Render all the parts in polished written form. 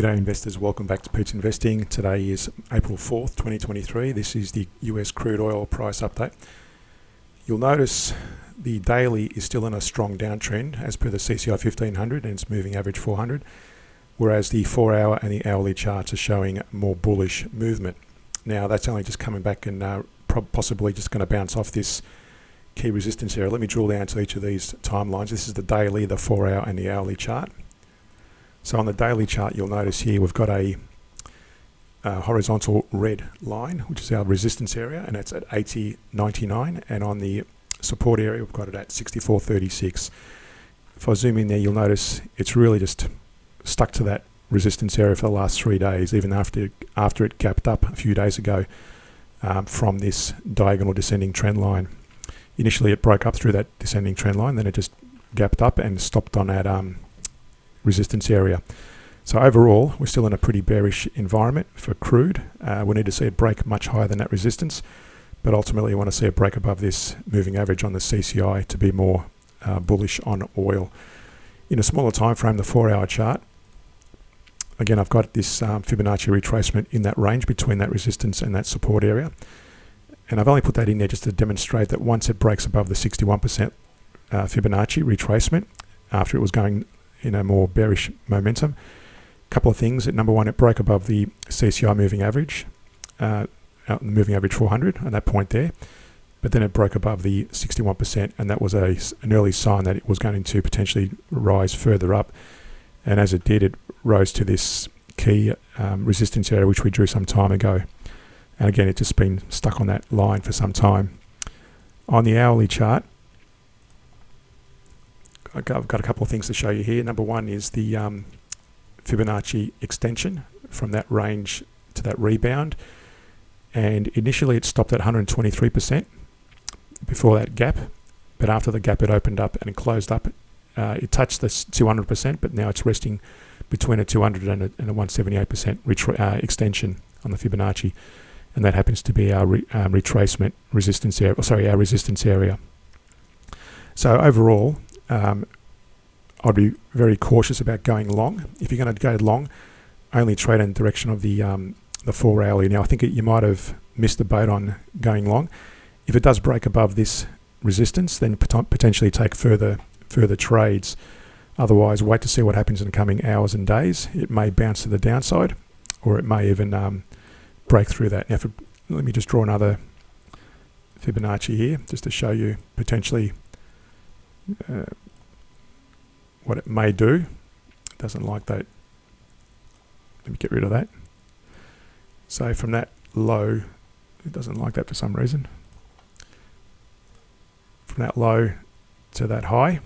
G'day investors, welcome back to Pete's Investing. Today is April 4th, 2023. This is the US crude oil price update. You'll notice the daily is still in a strong downtrend as per the CCI 1500 and its moving average 400, whereas the 4-hour and the hourly charts are showing more bullish movement. Now that's only just coming back and possibly just going to bounce off this key resistance area. Let me drill down to each of these timelines. This is the daily, the 4-hour and the hourly chart. So on the daily chart, you'll notice here we've got a horizontal red line, which is our resistance area, and that's at 80.99. And on the support area, we've got it at 64.36. If I zoom in there, you'll notice it's really just stuck to that resistance area for the last 3 days, even after it gapped up a few days ago from this diagonal descending trend line. Initially, it broke up through that descending trend line, then it just gapped up and stopped on that resistance area. So overall, we're still in a pretty bearish environment for crude. We need to see it break much higher than that resistance, but ultimately you want to see it break above this moving average on the CCI to be more bullish on oil. In a smaller time frame, the 4-hour chart, again, I've got this Fibonacci retracement in that range between that resistance and that support area, and I've only put that in there just to demonstrate that once it breaks above the 61% Fibonacci retracement, after it was going in a more bearish momentum. A couple of things. Number one, it broke above the CCI moving average, moving average 400 at that point there, but then it broke above the 61%, and that was an early sign that it was going to potentially rise further up. And as it did, it rose to this key resistance area, which we drew some time ago. And again, it's just been stuck on that line for some time. On the hourly chart, I've got a couple of things to show you here. Number one is the Fibonacci extension from that range to that rebound. And initially it stopped at 123% before that gap. But after the gap, it opened up and it closed up. It touched the 200%, but now it's resting between a 200 and a 178% extension on the Fibonacci. And that happens to be our retracement resistance area, our resistance area. So overall, I'd be very cautious about going long. If you're going to go long, only trade in the direction of the 4-hourly. Now, I think you might have missed the boat on going long. If it does break above this resistance, then potentially take further trades. Otherwise, wait to see what happens in the coming hours and days. It may bounce to the downside, or it may even break through that. Now, let me just draw another Fibonacci here, just to show you potentially what it may do. It doesn't like that. Let me get rid of that. So from that low, it doesn't like that for some reason. From that low to that high.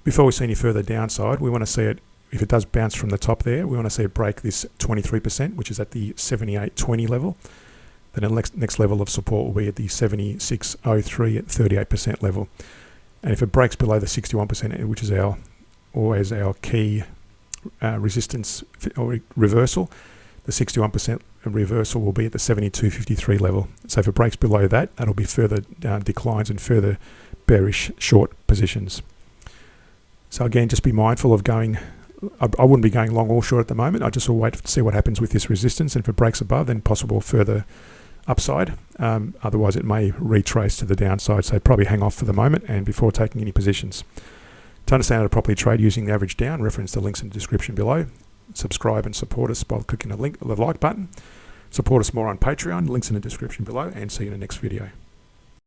Before we see any further downside, we want to see it, if it does bounce from the top there, we want to see it break this 23%, which is at the 78.20 level. Then the next level of support will be at the 76.03 at 38% level. And if it breaks below the 61%, which is always our key resistance or reversal, the 61% reversal will be at the 72.53 level. So if it breaks below that, that'll be further declines and further bearish short positions. So again, just be mindful of going. I wouldn't be going long or short at the moment. I just will wait to see what happens with this resistance, and if it breaks above, then possible further upside. Otherwise, it may retrace to the downside. So probably hang off for the moment and before taking any positions. To understand how to properly trade using the average down, reference the links in the description below. Subscribe and support us by clicking the like button. Support us more on Patreon, links in the description below, and see you in the next video.